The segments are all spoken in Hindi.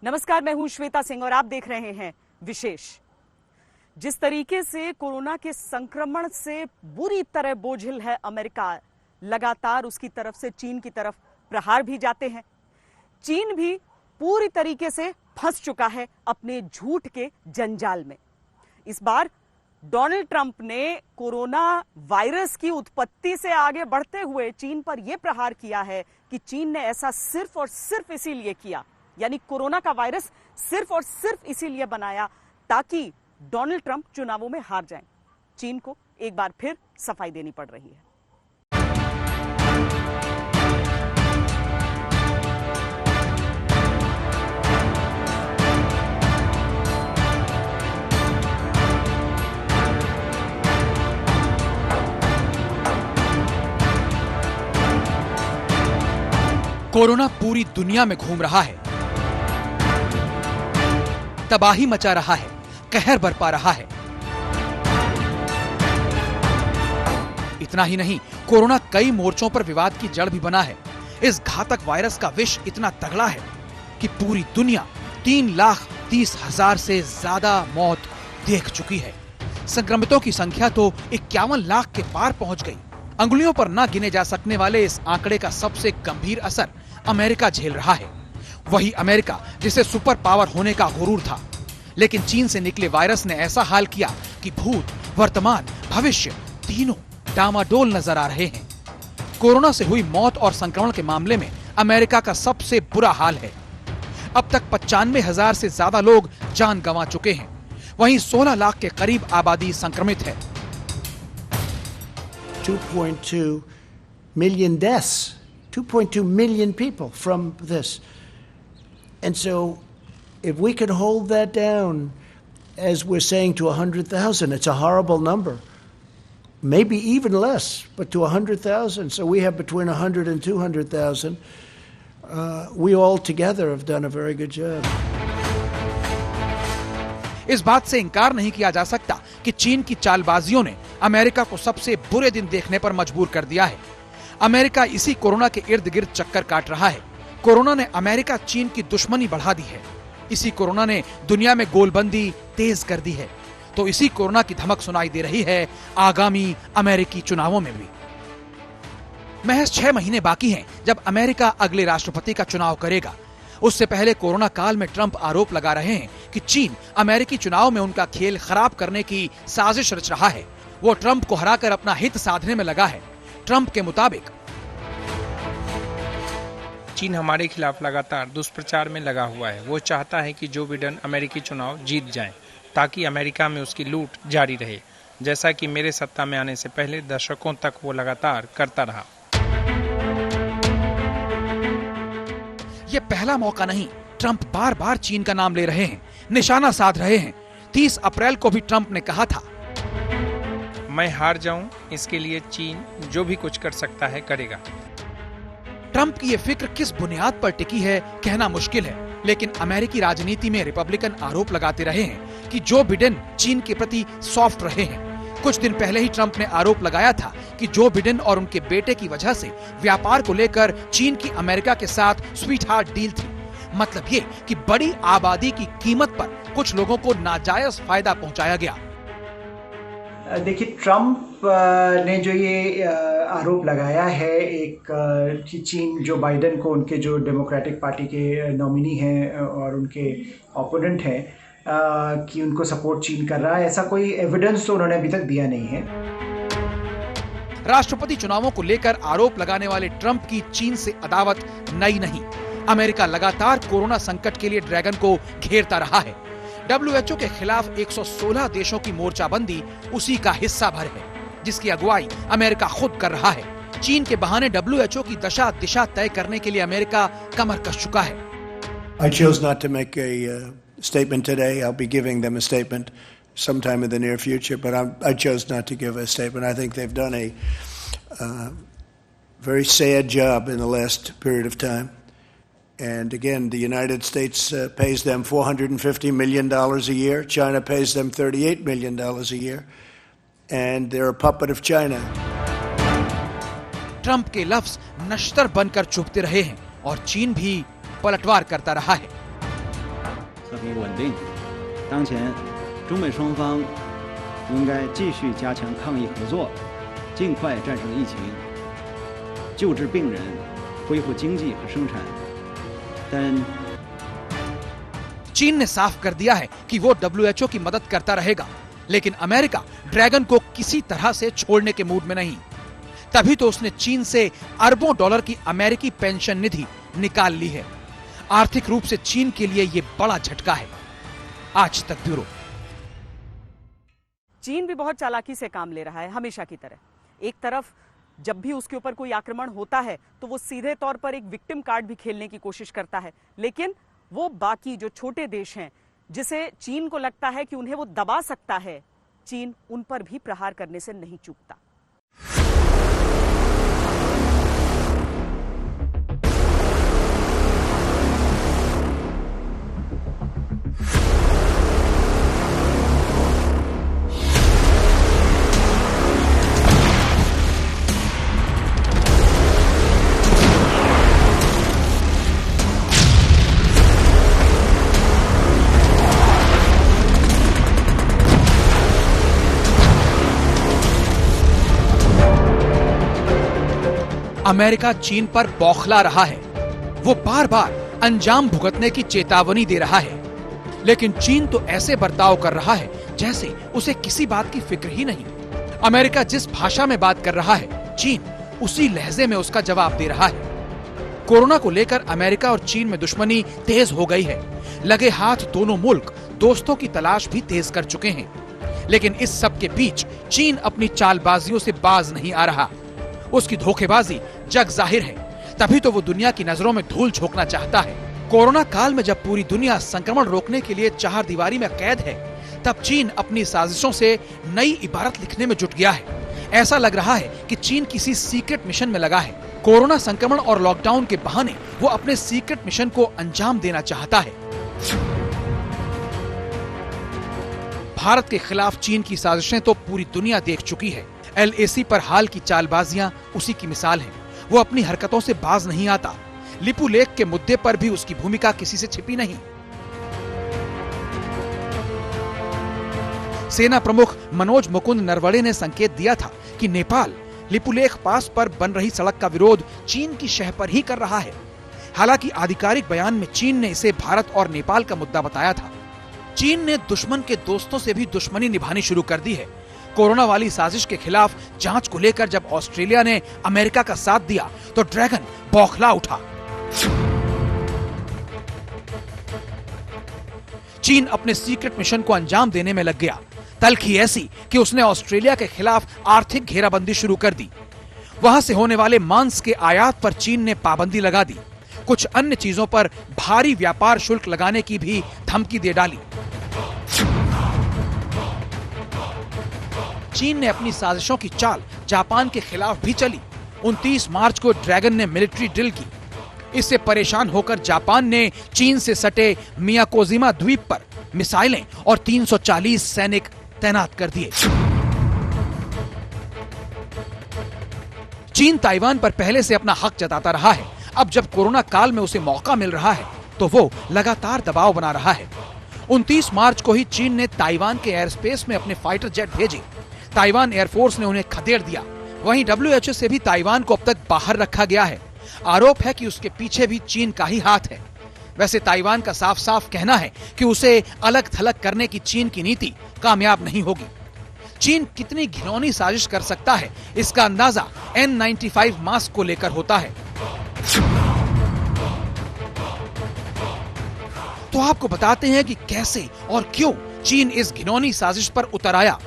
नमस्कार, मैं हूं श्वेता सिंह और आप देख रहे हैं विशेष। जिस तरीके से कोरोना के संक्रमण से बुरी तरह बोझिल है अमेरिका, लगातार उसकी तरफ से चीन की तरफ प्रहार भी जाते हैं। चीन भी पूरी तरीके से फंस चुका है अपने झूठ के जंजाल में। इस बार डोनाल्ड ट्रंप ने कोरोना वायरस की उत्पत्ति से आगे बढ़ते हुए चीन पर यह प्रहार किया है कि चीन ने ऐसा सिर्फ और सिर्फ इसीलिए किया, यानी कोरोना का वायरस सिर्फ और सिर्फ इसीलिए बनाया ताकि डोनाल्ड ट्रंप चुनावों में हार जाएं। चीन को एक बार फिर सफाई देनी पड़ रही है। कोरोना पूरी दुनिया में घूम रहा है, तबाही मचा रहा है, कहर बरपा रहा है। इतना ही नहीं, कोरोना कई मोर्चों पर विवाद की जड़ भी बना है। इस घातक वायरस का विष इतना तगड़ा है कि पूरी दुनिया 3,30,000 से ज्यादा मौत देख चुकी है। संक्रमितों की संख्या तो 51 लाख के पार पहुंच गई। अंगुलियों पर न गिने जा सकने वाले इस आंकड़े का सबसे गंभीर असर अमेरिका झेल रहा है। वही अमेरिका जिसे सुपर पावर होने का गुरूर था, लेकिन चीन से निकले वायरस ने ऐसा हाल किया कि भूत, वर्तमान, भविष्य तीनों डामाडोल नजर आ रहे हैं। कोरोना से हुई मौत और संक्रमण के मामले में अमेरिका का सबसे बुरा हाल है। अब तक 95,000 से ज्यादा लोग जान गंवा चुके हैं। वहीं 16 लाख के करीब आबादी संक्रमित है। 2.2 million deaths, 2.2 million people from this. And so if we could hold that down, as we're saying, to 100,000, it's a horrible number. Maybe even less, but to 100,000. So we have between 100 and 200,000. We all together have done a very good job. इस बात से इंकार नहीं किया जा सकता कि चीन की चालबाजियों ने अमेरिका को सबसे बुरे दिन देखने पर मजबूर कर दिया है। अमेरिका इसी कोरोना के इर्द गिर्द चक्कर काट रहा है। कोरोना ने अमेरिका चीन की दुश्मनी बढ़ा दी है। इसी कोरोना ने दुनिया में गोलबंदी तेज कर दी है। तो इसी कोरोना की धमक सुनाई दे रही है आगामी अमेरिकी चुनावों में भी। महज 6 महीने बाकी हैं जब अमेरिका अगले राष्ट्रपति का चुनाव करेगा। उससे पहले कोरोना काल में ट्रंप आरोप लगा रहे हैं कि चीन अमेरिकी चुनाव में उनका खेल खराब करने की साजिश रच रहा है। वो ट्रंप को हराकर अपना हित साधने में लगा है। ट्रंप के मुताबिक चीन हमारे खिलाफ लगातार दुष्प्रचार में लगा हुआ है। वो चाहता है कि जो बिडेन अमेरिकी चुनाव जीत जाएं, ताकि अमेरिका में उसकी लूट जारी रहे, जैसा कि मेरे सत्ता में आने से पहले दशकों तक वो लगातार करता रहा। ये पहला मौका नहीं, ट्रंप बार बार चीन का नाम ले रहे हैं, निशाना साध रहे हैं। 30 अप्रैल को भी ट्रंप ने कहा था, मैं हार जाऊं, इसके लिए चीन जो भी कुछ कर सकता है करेगा। ट्रंप की ये फिक्र किस बुनियाद पर टिकी है कहना मुश्किल है, लेकिन अमेरिकी राजनीति में रिपब्लिकन आरोप लगाते रहे हैं कि जो बिडेन चीन के प्रति सॉफ्ट रहे हैं। कुछ दिन पहले ही ट्रंप ने आरोप लगाया था कि जो बिडेन और उनके बेटे की वजह से व्यापार को लेकर चीन की अमेरिका के साथ स्वीट हार्ट डील थी। मतलब ये कि बड़ी आबादी की कीमत पर कुछ लोगों को नाजायज फायदा पहुंचाया गया। देखिए, ट्रंप ने जो ये आरोप लगाया है कि चीन जो बाइडेन को, उनके जो डेमोक्रेटिक पार्टी के नॉमिनी हैं और उनके ओपोनेंट हैं, कि उनको सपोर्ट चीन कर रहा है, ऐसा कोई एविडेंस तो उन्होंने अभी तक दिया नहीं है। राष्ट्रपति चुनावों को लेकर आरोप लगाने वाले ट्रंप की चीन से अदावत नई नहीं। अमेरिका लगातार कोरोना संकट के लिए ड्रैगन को घेरता रहा है। WHO के खिलाफ 116 देशों की मोर्चाबंदी उसी का हिस्सा भर है, जिसकी अगुवाई अमेरिका खुद कर रहा है। चीन के बहाने WHO की दशा दिशा तय करने के लिए अमेरिका कमर कस चुका है। I chose not to make a statement today. I'll be giving them a statement sometime in the near future, but I chose not to give a statement. I think they've done a very sad job in the last period of time. And again, the United States pays them $450 million a year. China pays them $38 million a year. And they're a puppet of China. Trump के लफ्ज नश्तर बनकर चुभते रहे हैं और चीन भी पलटवार करता रहा है। 和平稳定。当前，中美双方应该继续加强抗疫合作，尽快战胜疫情，救治病人，恢复经济和生产。但 चीन ने साफ कर दिया है कि वो WHO की मदद करता रहेगा, लेकिन अमेरिका ड्रैगन को किसी तरह से छोड़ने के मूड में नहीं। तभी तो उसने चीन से अरबों डॉलर की अमेरिकी पेंशन निधि निकाल ली है। आर्थिक रूप से चीन के लिए ये बड़ा झटका है। आज तक ब्यूरो। चीन भी बहुत चालाकी से काम ले रहा है, हमेशा की तरह। एक तरफ जब भी उसके ऊपर कोई आक्रमण होता है तो वो सीधे तौर पर एक विक्टिम कार्ड भी खेलने की कोशिश करता है, लेकिन वो बाकी जो छोटे देश हैं जिसे चीन को लगता है कि उन्हें वो दबा सकता है, चीन उन पर भी प्रहार करने से नहीं चूकता। अमेरिका चीन पर बौखला रहा है। वो बार बार अंजाम भुगतने की चेतावनी दे रहा है, लेकिन चीन तो ऐसे बर्ताव कर रहा है जैसे उसे किसी बात की फिक्र ही नहीं। अमेरिका जिस भाषा में बात कर रहा है, चीन उसी लहजे में उसका जवाब दे रहा है। कोरोना को लेकर अमेरिका और चीन में दुश्मनी तेज हो गई है। लगे हाथ दोनों मुल्क दोस्तों की तलाश भी तेज कर चुके हैं, लेकिन इस सब के बीच चीन अपनी चालबाजियों से बाज नहीं आ रहा। उसकी धोखेबाजी जग जाहिर है, तभी तो वो दुनिया की नजरों में धूल झोंकना चाहता है। कोरोना काल में जब पूरी दुनिया संक्रमण रोकने के लिए चार दीवारी में कैद है, तब चीन अपनी साजिशों से नई इबारत लिखने में जुट गया है। ऐसा लग रहा है कि चीन किसी सीक्रेट मिशन में लगा है। कोरोना संक्रमण और लॉकडाउन के बहाने वो अपने सीक्रेट मिशन को अंजाम देना चाहता है। भारत के खिलाफ चीन की साजिशें तो पूरी दुनिया देख चुकी है। LAC पर हाल की चालबाजियां उसी की मिसाल हैं। वो अपनी हरकतों से बाज नहीं आता। लिपू लेक के मुद्दे पर भी उसकी भूमिका किसी से छिपी नहीं। सेना प्रमुख मनोज मुकुंद नरवणे ने संकेत दिया था कि नेपाल लिपुलेख पास पर बन रही सड़क का विरोध चीन की शह पर ही कर रहा है। हालांकि आधिकारिक बयान में चीन ने इसे भारत और नेपाल का मुद्दा बताया था। चीन ने दुश्मन के दोस्तों से भी दुश्मनी निभानी शुरू कर दी है। कोरोना वाली साजिश के खिलाफ जांच को लेकर जब ऑस्ट्रेलिया ने अमेरिका का साथ दिया तो ड्रैगन बौखला उठा। चीन अपने सीक्रेट मिशन को अंजाम देने में लग गया। तल्खी ऐसी कि उसने ऑस्ट्रेलिया के खिलाफ आर्थिक घेराबंदी शुरू कर दी। वहां से होने वाले मांस के आयात पर चीन ने पाबंदी लगा दी। कुछ अन्य चीजों पर भारी व्यापार शुल्क लगाने की भी धमकी दे डाली। चीन ने अपनी साजिशों की चाल जापान के खिलाफ भी चली। 29 मार्च को ड्रैगन ने मिलिट्री ड्रिल की। इससे परेशान होकर जापान ने चीन से सटे मियाकोजिमा द्वीप पर मिसाइलें और 340 सैनिक तैनात कर दिए। चीन ताइवान पर पहले से अपना हक जताता रहा है। अब जब कोरोना काल में उसे मौका मिल रहा है तो वो लगातार दबाव बना रहा है। 29 मार्च को ही चीन ने ताइवान के एयर स्पेस में अपने फाइटर जेट भेजे। ताइवान एयरफोर्स ने उन्हें खदेड़ दिया। वहीं WHO से भी ताइवान को अब तक बाहर रखा गया है। आरोप है कि उसके पीछे भी चीन का ही हाथ है। वैसे ताइवान का साफ साफ कहना है कि उसे अलग थलग करने की चीन की नीति कामयाब नहीं होगी। चीन कितनी घिनौनी साजिश कर सकता है, इसका अंदाजा N95 मास्क को लेकर होता है। तो आपको बताते हैं कि कैसे और क्यों चीन इस घिनौनी साजिश पर उतर आया।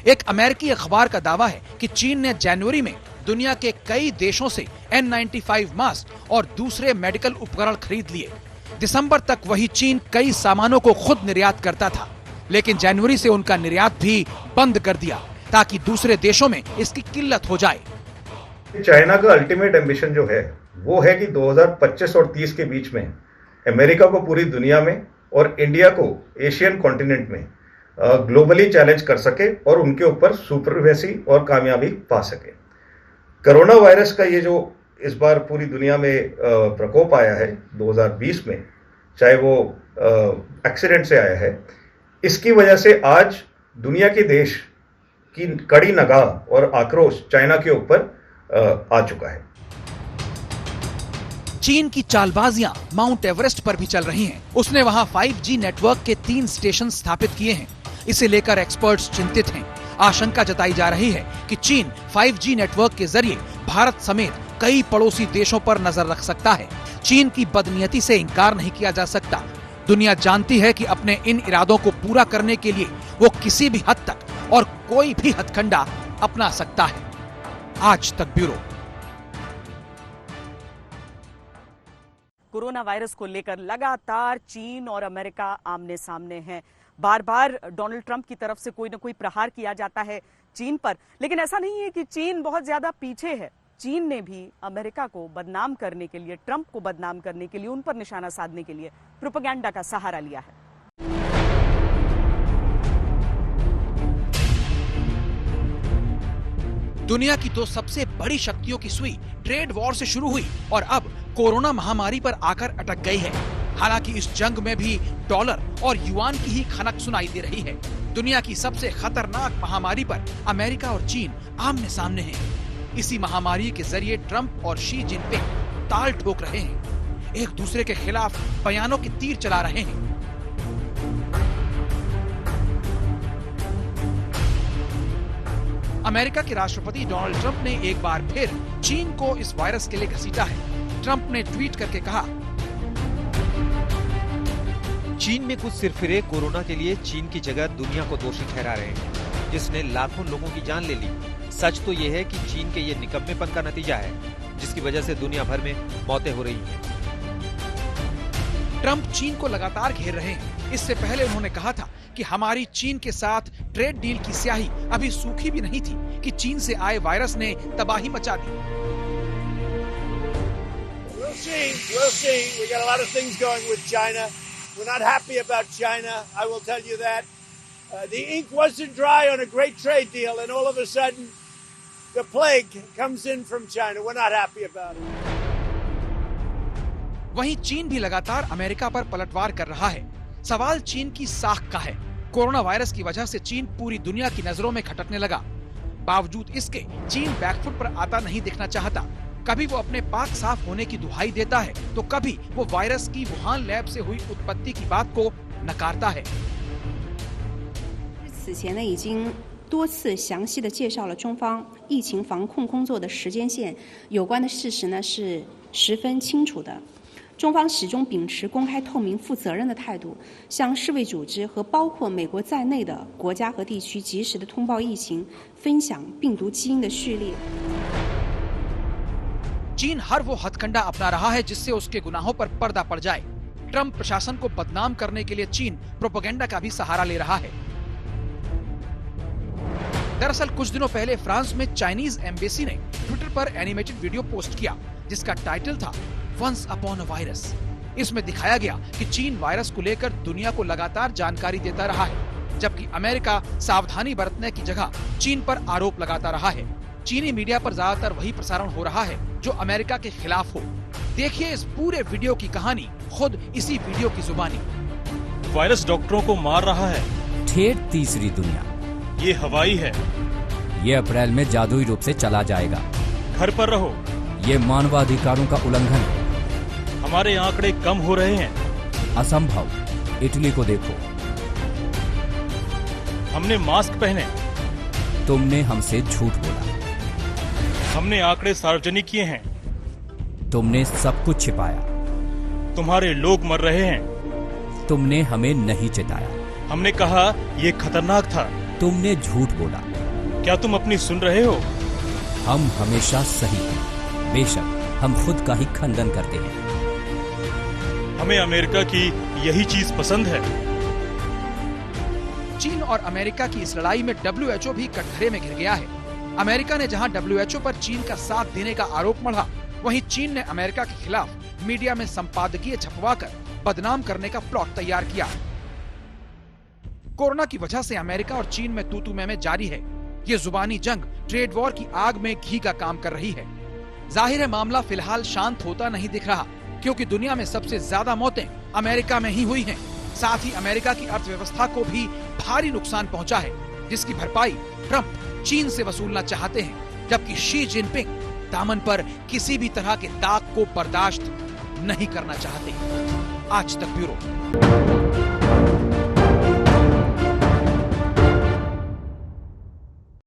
एक अमेरिकी अखबार का दावा है कि चीन ने जनवरी में दुनिया के कई देशों से N95 मास्क और दूसरे मेडिकल उपकरण खरीद लिए। दिसंबर तक वही चीन कई सामानों को खुद निर्यात करता था, लेकिन जनवरी से उनका निर्यात भी बंद कर दिया ताकि दूसरे देशों में इसकी किल्लत हो जाए। चाइना का अल्टीमेट एम्बिशन जो है वो है कि 2025 और 30 के बीच में अमेरिका को पूरी दुनिया में और इंडिया को एशियन कॉन्टिनेंट में ग्लोबली चैलेंज कर सके और उनके ऊपर सुपरमेसी और कामयाबी पा सके। कोरोना वायरस का ये जो इस बार पूरी दुनिया में प्रकोप आया है 2020 में, चाहे वो एक्सीडेंट से आया है। इसकी वजह से आज दुनिया के देश की कड़ी निगाह और आक्रोश चाइना के ऊपर आ चुका है। चीन की चालबाजियां माउंट एवरेस्ट पर भी चल रही हैं। उसने वहां 5G नेटवर्क के 3 स्टेशन स्थापित किए हैं। इसे लेकर एक्सपर्ट्स चिंतित हैं। आशंका जताई जा रही है कि चीन 5G नेटवर्क के जरिए भारत समेत कई पड़ोसी देशों पर नजर रख सकता है। चीन की बदनीयती से इंकार नहीं किया जा सकता। दुनिया जानती है कि अपने इन इरादों को पूरा करने के लिए वो किसी भी हद तक और कोई भी हथकंडा अपना सकता है। आज तक ब्यूरो। कोरोना वायरस को लेकर लगातार चीन और अमेरिका आमने सामने हैं। बार बार डोनाल्ड ट्रंप की तरफ से कोई ना कोई प्रहार किया जाता है चीन पर, लेकिन ऐसा नहीं है कि चीन बहुत ज्यादा पीछे है। चीन ने भी अमेरिका को बदनाम करने के लिए, ट्रंप को बदनाम करने के लिए, उन पर निशाना साधने के लिए प्रोपेगेंडा का सहारा लिया है। दुनिया की 2 सबसे बड़ी शक्तियों की सुई ट्रेड वॉर से शुरू हुई और अब कोरोना महामारी पर आकर अटक गई है। हालांकि इस जंग में भी डॉलर और युआन की ही खनक सुनाई दे रही है। दुनिया की सबसे खतरनाक महामारी पर अमेरिका और चीन आमने सामने हैं। इसी महामारी के जरिए ट्रंप और शी जिनपिंग ताल ठोक रहे हैं, एक दूसरे के खिलाफ बयानों के तीर चला रहे हैं। अमेरिका के राष्ट्रपति डोनाल्ड ट्रंप ने एक बार फिर चीन को इस वायरस के लिए घसीटा है। ट्रंप ने ट्वीट करके कहा, चीन में कुछ सिरफिरे कोरोना के लिए चीन की जगह दुनिया को दोषी ठहरा रहे हैं, जिसने लाखों लोगों की जान ले ली। सच तो ये है कि चीन के ये निकम्मेपन का नतीजा है, जिसकी वजह से दुनिया भर में मौतें हो रही हैं। ट्रंप चीन को लगातार घेर रहे हैं। इससे पहले उन्होंने कहा था कि हमारी चीन के साथ ट्रेड डील की स्याही अभी सूखी भी नहीं थी कि चीन से आए वायरस ने तबाही मचा दी। We'll see. We got a lot of things going with China. We're not happy about China, I will tell you that. The ink wasn't dry on a great trade deal, and all of a sudden, the plague comes in from China. We're not happy about it. वहीं चीन भी लगातार अमेरिका पर पलटवार कर रहा है। सवाल चीन की साख का है। कोरोना वायरस की वजह से चीन पूरी दुनिया की नजरों में खटकने लगा। बावजूद इसके चीन बैकफुट पर आता नहीं दिखना चाहता। कभी वो अपने पाक साफ होने की दुहाई देता है, तो कभी वो वायरस की वुहान लैब से हुई उत्पत्ति की बात को नकारता है। 此前呢，已经多次详细的介绍了中方疫情防控工作的时间线，有关的事实呢是十分清楚的。中方始终秉持公开、透明、负责任的态度，向世卫组织和包括美国在内的国家和地区及时的通报疫情，分享病毒基因的序列。 चीन हर वो हथकंडा अपना रहा है जिससे उसके गुनाहों पर पर्दा पड़ जाए। ट्रंप प्रशासन को बदनाम करने के लिए चीन प्रोपेगेंडा का भी सहारा ले रहा है। दरअसल कुछ दिनों पहले फ्रांस में चाइनीज एम्बेसी ने ट्विटर पर एनिमेटेड वीडियो पोस्ट किया, जिसका टाइटल था वंस अपॉन अ वायरस। इसमें दिखाया गया कि चीन वायरस को लेकर दुनिया को लगातार जानकारी देता रहा है, जबकि अमेरिका सावधानी बरतने की जगह चीन पर आरोप लगाता रहा है। चीनी मीडिया पर ज्यादातर वही प्रसारण हो रहा है जो अमेरिका के खिलाफ हो। देखिए इस पूरे वीडियो की कहानी खुद इसी वीडियो की जुबानी। वायरस डॉक्टरों को मार रहा है। ठेठ तीसरी दुनिया। ये हवाई है। ये अप्रैल में जादुई रूप से चला जाएगा। घर पर रहो। ये मानवाधिकारों का उल्लंघन है। हमारे आंकड़े कम हो रहे हैं। असंभव। इटली को देखो। हमने मास्क पहने। तुमने हमसे झूठ बोला। हमने आंकड़े सार्वजनिक किए हैं। तुमने सब कुछ छिपाया। तुम्हारे लोग मर रहे हैं। तुमने हमें नहीं चेताया। हमने कहा ये खतरनाक था। तुमने झूठ बोला। क्या तुम अपनी सुन रहे हो? हम हमेशा सही हैं। बेशक हम खुद का ही खंडन करते हैं। हमें अमेरिका की यही चीज पसंद है। चीन और अमेरिका की इस लड़ाई में WHO भी कटघरे में घिर गया है। अमेरिका ने जहां WHO पर चीन का साथ देने का आरोप मढ़ा, वहीं चीन ने अमेरिका के खिलाफ मीडिया में संपादकीय छपवाकर बदनाम करने का प्लॉट तैयार किया। कोरोना की वजह से अमेरिका और चीन में तू-तू मैं जारी है। ये जुबानी जंग ट्रेड वॉर की आग में घी का काम कर रही है। जाहिर है मामला फिलहाल शांत होता नहीं दिख रहा। क्योंकि दुनिया में सबसे ज्यादा मौतें अमेरिका में ही हुई हैं। साथ ही अमेरिका की अर्थव्यवस्था को भी भारी नुकसान पहुंचा है, जिसकी भरपाई ट्रंप चीन से वसूलना चाहते हैं, जबकि शी जिनपिंग दामन पर किसी भी तरह के दाग को बर्दाश्त नहीं करना चाहते। आज तक ब्यूरो।